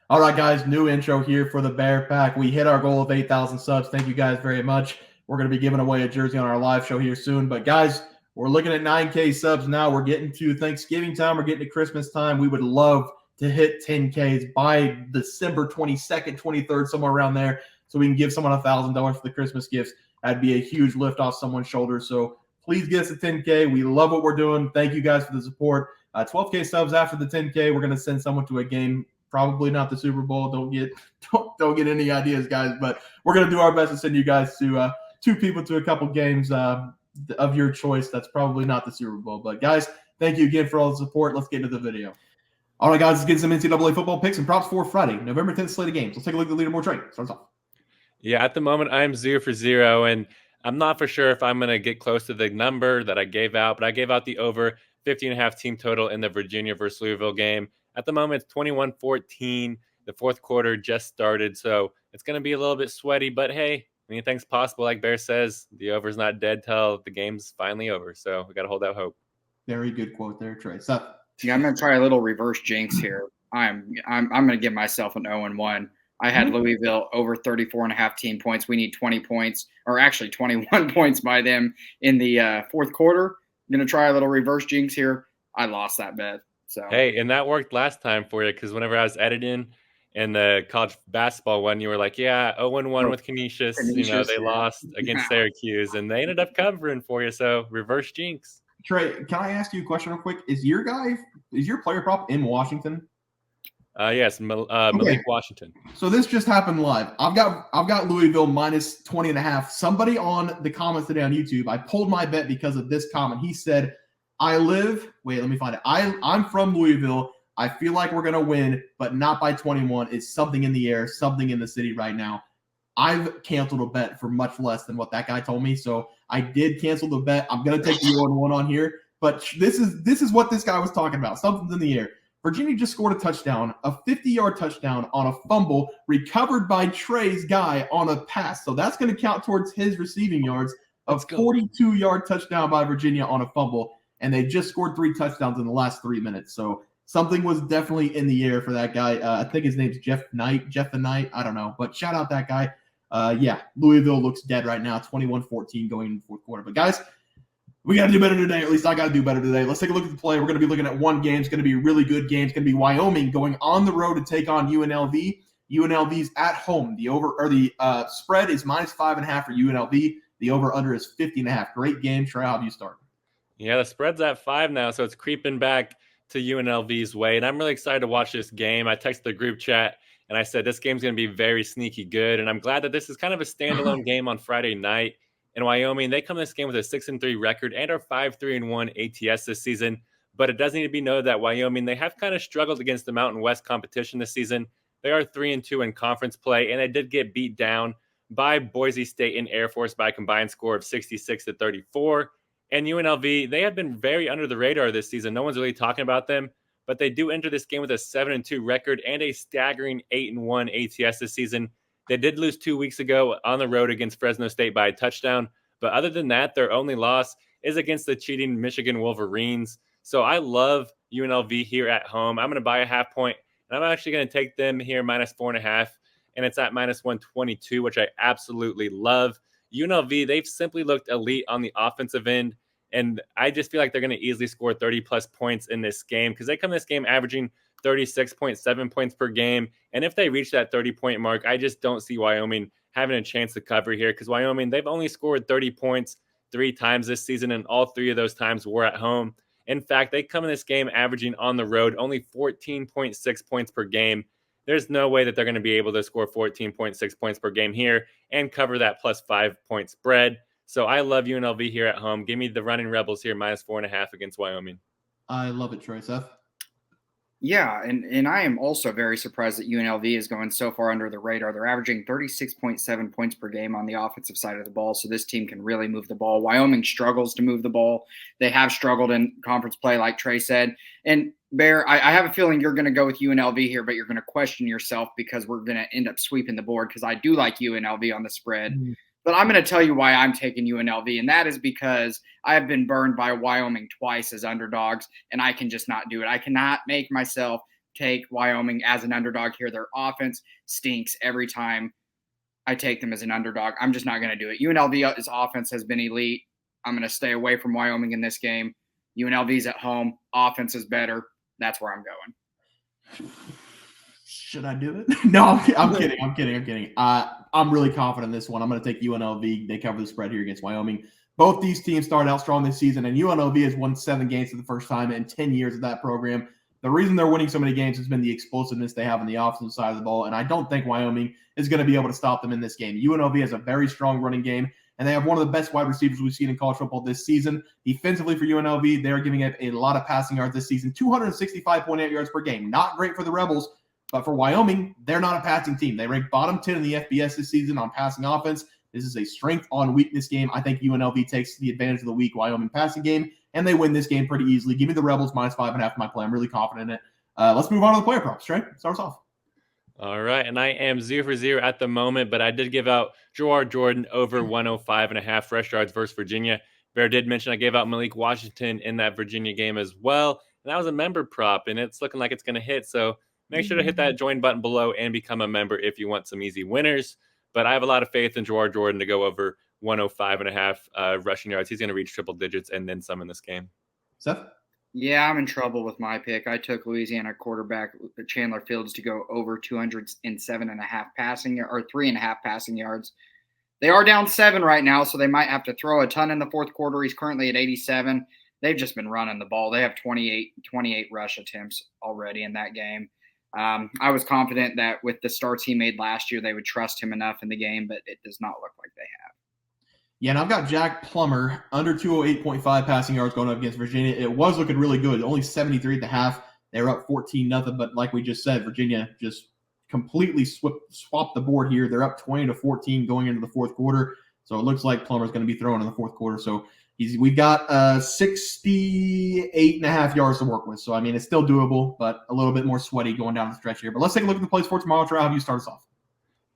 All right, guys, new intro here for the Bear Pack. We hit our goal of 8,000 subs. Thank you guys very much. We're going to be giving away a jersey on our live show here soon. But, guys, we're looking at 9K subs now. We're getting to Thanksgiving time. We're getting to Christmas time. We would love to hit 10Ks by December 22nd, 23rd, somewhere around there, so we can give someone $1,000 for the Christmas gifts. That'd be a huge lift off someone's shoulders. So please get us a 10K. We love what we're doing. Thank you guys for the support. 12K subs after the 10K. We're going to send someone to a game. Probably not the Super Bowl. Don't get any ideas, guys. But we're gonna do our best to send you guys to two people to a couple games of your choice. That's probably not the Super Bowl. But guys, thank you again for all the support. Let's get into the video. All right, guys, let's get some NCAA football picks and props for Friday, November 10th slate of games. Let's take a look at the leaderboard. Trey, starts off. Yeah, at the moment I'm 0 for 0, and I'm not for sure if I'm gonna get close to the number that I gave out, but I gave out the over 50.5 team total in the Virginia versus Louisville game. At the moment, it's 21-14. The fourth quarter just started, so it's going to be a little bit sweaty. But, hey, anything's possible. Like Bear says, the over's not dead till the game's finally over. So we got to hold out hope. Very good quote there, Trey. Seth? Yeah, I'm going to try a little reverse jinx here. I'm going to give myself an 0-1. I had Louisville over 34.5 team points. We need 20 points, or actually 21 points by them in the fourth quarter. I'm going to try a little reverse jinx here. I lost that bet. So hey, and that worked last time for you, because whenever I was editing in the college basketball one, you were like, yeah, 0-1 with Canisius. They lost against Syracuse, and they ended up covering for you. So reverse jinx. Trey, can I ask you a question real quick? Is your player prop in Washington? Yes, Malik Washington. So this just happened live. I've got Louisville minus 20.5. Somebody on the comments today on YouTube, I pulled my bet because of this comment. He said, let me find it. I'm from Louisville. I feel like we're going to win, but not by 21. It's something in the air, something in the city right now. I've canceled a bet for much less than what that guy told me. So I did cancel the bet. I'm going to take the 0-1 on here. But this is what this guy was talking about. Something's in the air. Virginia just scored a touchdown, a 50-yard touchdown on a fumble recovered by Trey's guy on a pass. So that's going to count towards his receiving yards. A 42-yard touchdown by Virginia on a fumble. And they just scored 3 touchdowns in the last 3 minutes. So something was definitely in the air for that guy. I think his name's Jeff the Knight. I don't know. But shout out that guy. Louisville looks dead right now, 21-14 going into the fourth quarter. But, guys, we got to do better today. At least I got to do better today. Let's take a look at the play. We're going to be looking at one game. It's going to be a really good game. It's going to be Wyoming going on the road to take on UNLV. UNLV's at home. The spread is minus 5.5 for UNLV. The over-under is 50.5. Great game. Trey, how do you start? Yeah, the spread's at 5 now, so it's creeping back to UNLV's way. And I'm really excited to watch this game. I texted the group chat, and I said this game's going to be very sneaky good. And I'm glad that this is kind of a standalone game on Friday night. In Wyoming, they come to this game with a 6-3 record and are 5-3-1 ATS this season. But it does need to be noted that Wyoming, they have kind of struggled against the Mountain West competition this season. They are 3-2 in conference play, and they did get beat down by Boise State and Air Force by a combined score of 66-34. And UNLV, they have been very under the radar this season. No one's really talking about them, but they do enter this game with a 7-2 record and a staggering 8-1 ATS this season. They did lose 2 weeks ago on the road against Fresno State by a touchdown. But other than that, their only loss is against the cheating Michigan Wolverines. So I love UNLV here at home. I'm going to buy a half point, and I'm actually going to take them here minus 4.5, and it's at minus 122, which I absolutely love. UNLV, they've simply looked elite on the offensive end, and I just feel like they're going to easily score 30-plus points in this game because they come this game averaging 36.7 points per game, and if they reach that 30-point mark, I just don't see Wyoming having a chance to cover here because Wyoming, they've only scored 30 points 3 times this season, and all 3 of those times were at home. In fact, they come in this game averaging on the road only 14.6 points per game. There's no way that they're going to be able to score 14.6 points per game here and cover that plus 5-point spread. So I love UNLV here at home. Give me the Running Rebels here, minus 4.5 against Wyoming. I love it, Troy. Seth? Yeah, and I am also very surprised that UNLV is going so far under the radar. They're averaging 36.7 points per game on the offensive side of the ball, so this team can really move the ball. Wyoming struggles to move the ball. They have struggled in conference play, like Trey said. And Bear, I have a feeling you're going to go with UNLV here, but you're going to question yourself because we're going to end up sweeping the board because I do like UNLV on the spread. Mm-hmm. But I'm going to tell you why I'm taking UNLV, and that is because I have been burned by Wyoming twice as underdogs, and I can just not do it. I cannot make myself take Wyoming as an underdog here. Their offense stinks every time I take them as an underdog. I'm just not going to do it. UNLV's offense has been elite. I'm going to stay away from Wyoming in this game. UNLV's at home. Offense is better. That's where I'm going. Should I do it? No, I'm kidding. I'm really confident in this one. I'm going to take UNLV. They cover the spread here against Wyoming. Both these teams started out strong this season, and UNLV has won 7 games for the first time in 10 years of that program. The reason they're winning so many games has been the explosiveness they have on the offensive side of the ball, and I don't think Wyoming is going to be able to stop them in this game. UNLV has a very strong running game, and they have one of the best wide receivers we've seen in college football this season. Defensively for UNLV, they're giving up a lot of passing yards this season, 265.8 yards per game. Not great for the Rebels, but for Wyoming, they're not a passing team. They rank bottom 10 in the FBS this season on passing offense. This is a strength on weakness game. I think UNLV takes the advantage of the weak Wyoming passing game, and they win this game pretty easily. Give me the Rebels -5.5 in my play. I'm really confident in it. Let's move on to the player props. Trey, start us off. All right, and I am 0 for 0 at the moment, but I did give out Gerard Jordan over 105.5 rush yards versus Virginia. Bear did mention I gave out Malik Washington in that Virginia game as well, and that was a member prop, and it's looking like it's going to hit. So make sure to hit that join button below and become a member if you want some easy winners. But I have a lot of faith in Gerard Jordan to go over 105.5 rushing yards. He's going to reach triple digits and then some in this game. Seth? Yeah, I'm in trouble with my pick. I took Louisiana quarterback Chandler Fields to go over 207.5 passing or 3.5 passing yards. They are down 7 right now, so they might have to throw a ton in the fourth quarter. He's currently at 87. They've just been running the ball. They have 28 rush attempts already in that game. I was confident that with the starts he made last year, they would trust him enough in the game, but it does not look like they have. Yeah, and I've got Jack Plummer under 208.5 passing yards going up against Virginia. It was looking really good. Only 73 at the half. They were up 14-0, but like we just said, Virginia just completely swapped the board here. They're up 20-14 going into the fourth quarter. So it looks like Plummer's going to be throwing in the fourth quarter. So we've got 68.5 yards to work with. So, I mean, it's still doable, but a little bit more sweaty going down the stretch here. But let's take a look at the plays for tomorrow. Trey, how do you start us off?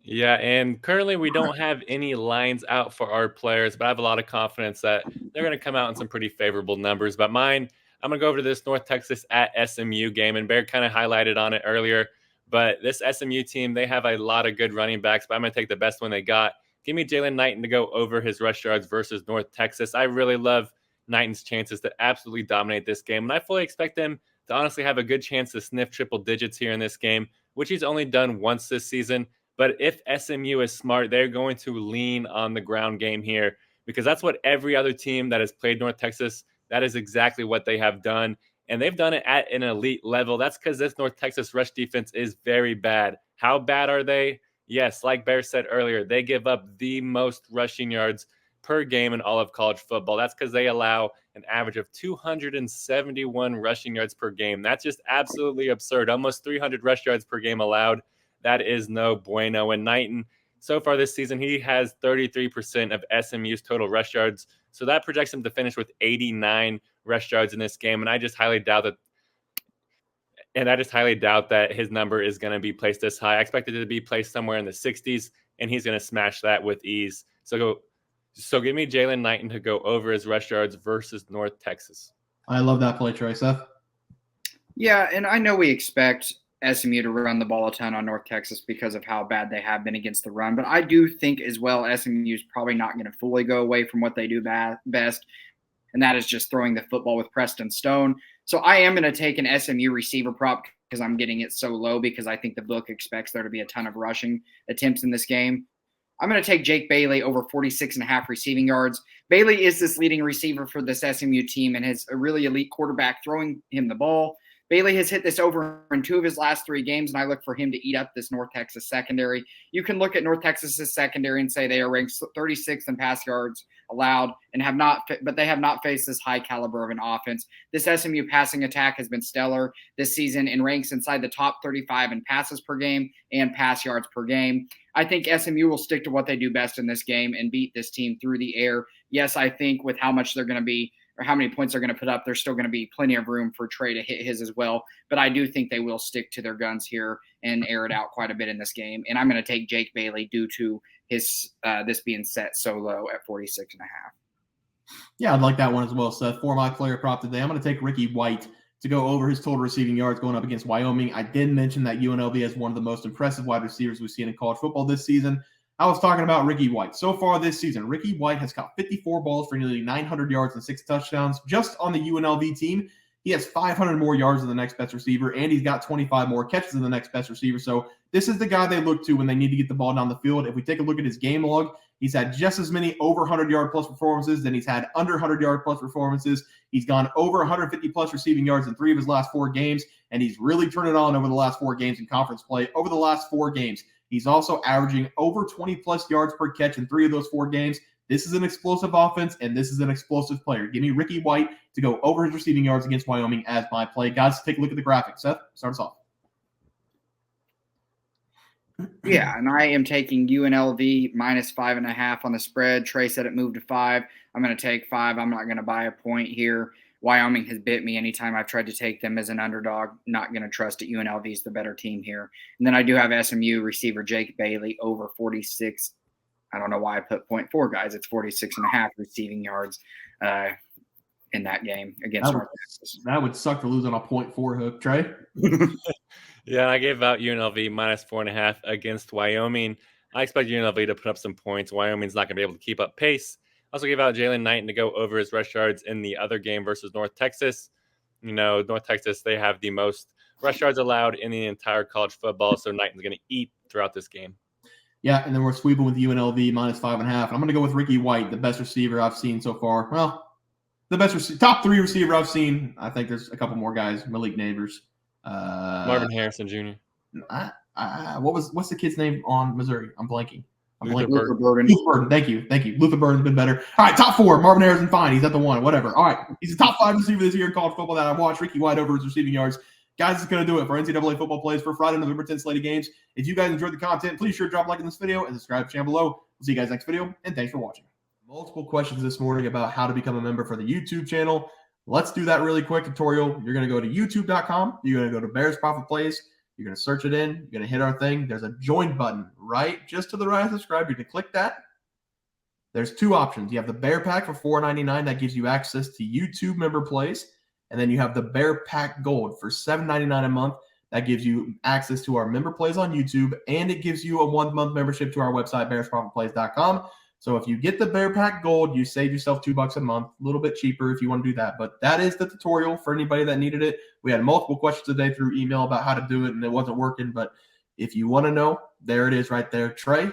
Yeah, and currently we don't have any lines out for our players, but I have a lot of confidence that they're going to come out in some pretty favorable numbers. But mine, I'm going to go over to this North Texas at SMU game, and Bear kind of highlighted on it earlier. But this SMU team, they have a lot of good running backs, but I'm going to take the best one they got. Give me Jaylen Knighton to go over his rush yards versus North Texas. I really love Knighton's chances to absolutely dominate this game, and I fully expect him to honestly have a good chance to sniff triple digits here in this game, which he's only done once this season. But if SMU is smart, they're going to lean on the ground game here because that's what every other team that has played North Texas, that is exactly what they have done. And they've done it at an elite level. That's because this North Texas rush defense is very bad. How bad are they? Yes, like Bear said earlier, they give up the most rushing yards per game in all of college football. That's because they allow an average of 271 rushing yards per game. That's just absolutely absurd. Almost 300 rush yards per game allowed. That is no bueno. And Knighton, so far this season, he has 33% of SMU's total rush yards. So that projects him to finish with 89 rush yards in this game. And I just highly doubt that his number is going to be placed this high. I expect it to be placed somewhere in the 60s, and he's going to smash that with ease. So give me Jaylen Knighton to go over his rush yards versus North Texas. I love that play, Trey. Seth? Yeah, and I know we expect SMU to run the ball a ton on North Texas because of how bad they have been against the run. But I do think as well SMU is probably not going to fully go away from what they do best, and that is just throwing the football with Preston Stone. So I am going to take an SMU receiver prop because I'm getting it so low because I think the book expects there to be a ton of rushing attempts in this game. I'm going to take Jake Bailey over 46.5 receiving yards. Bailey is this leading receiver for this SMU team and has a really elite quarterback throwing him the ball. Bailey has hit this over in 2 of his last 3 games, and I look for him to eat up this North Texas secondary. You can look at North Texas's secondary and say they are ranked 36th in pass yards allowed and but they have not faced this high caliber of an offense. This SMU passing attack has been stellar this season and ranks inside the top 35 in passes per game and pass yards per game. I think SMU will stick to what they do best in this game and beat this team through the air. Yes, I think with how much they're going to be or how many points they're going to put up, there's still going to be plenty of room for Trey to hit his as well. But I do think they will stick to their guns here and air it out quite a bit in this game. And I'm going to take Jake Bailey due to his this being set so low at 46.5. Yeah, I'd like that one as well, Seth. For my player prop today, I'm going to take Ricky White to go over his total receiving yards going up against Wyoming. I did mention that UNLV has one of the most impressive wide receivers we've seen in college football this season. I was talking about Ricky White. So far this season, Ricky White has caught 54 balls for nearly 900 yards and 6 touchdowns. Just on the UNLV team, he has 500 more yards than the next best receiver, and he's got 25 more catches than the next best receiver. So this is the guy they look to when they need to get the ball down the field. If we take a look at his game log, he's had just as many over 100-yard plus performances than he's had under 100-yard plus performances. He's gone over 150-plus receiving yards in 3 of his last 4 games, and he's really turned it on over the last 4 games in conference play. Over the last 4 games, he's also averaging over 20-plus yards per catch in 3 of those 4 games. This is an explosive offense, and this is an explosive player. Give me Ricky White to go over his receiving yards against Wyoming as my play. Guys, take a look at the graphic. Seth, start us off. Yeah, and I am taking UNLV minus 5.5 on the spread. Trey said it moved to 5. I'm going to take 5. I'm not going to buy a point here. Wyoming has bit me anytime I've tried to take them as an underdog. Not going to trust it. UNLV is the better team here. And then I do have SMU receiver Jake Bailey over 46. I don't know why I put 0.4, guys. It's 46.5 receiving yards in that game against North Texas. That would suck to lose on a 0.4 hook, Trey. Yeah, I gave out UNLV minus 4.5 against Wyoming. I expect UNLV to put up some points. Wyoming's not going to be able to keep up pace. I also gave out Jaylen Knighton to go over his rush yards in the other game versus North Texas. You know, North Texas, they have the most rush yards allowed in the entire college football, so Knighton's going to eat throughout this game. Yeah, and then we're sweeping with UNLV minus 5.5. I'm going to go with Ricky White, the best receiver I've seen so far. Well, the best top 3 receiver I've seen. I think there's a couple more guys. Malik Neighbors. Marvin Harrison Jr. What's the kid's name on Missouri? I'm blanking. Luther Burden. Thank you. Luther Burden's been better. All right, top 4. Marvin Harrison, fine. He's at the 1. Whatever. All right, he's the top 5 receiver this year in college football that I've watched. Ricky White over his receiving yards. Guys, it's going to do it for NCAA football plays for Friday, November 10th slate of games. If you guys enjoyed the content, please sure drop a like in this video and subscribe to the channel below. We'll see you guys next video, and thanks for watching. Multiple questions this morning about how to become a member for the YouTube channel. Let's do that really quick tutorial. You're going to go to youtube.com. You're going to go to Bears Profit Plays. You're going to search it in. You're going to hit our thing. There's a join button right just to the right of subscribe. You're going to click that. There's 2 options. You have the Bear Pack for $4.99. That gives you access to YouTube member plays. And then you have the Bear Pack Gold for $7.99 a month. That gives you access to our member plays on YouTube, and it gives you a 1-month membership to our website, bearsprofitplays.com. So if you get the Bear Pack Gold, you save yourself $2 a month, a little bit cheaper if you want to do that. But that is the tutorial for anybody that needed it. We had multiple questions today through email about how to do it, and it wasn't working. But if you want to know, there it is right there. Trey,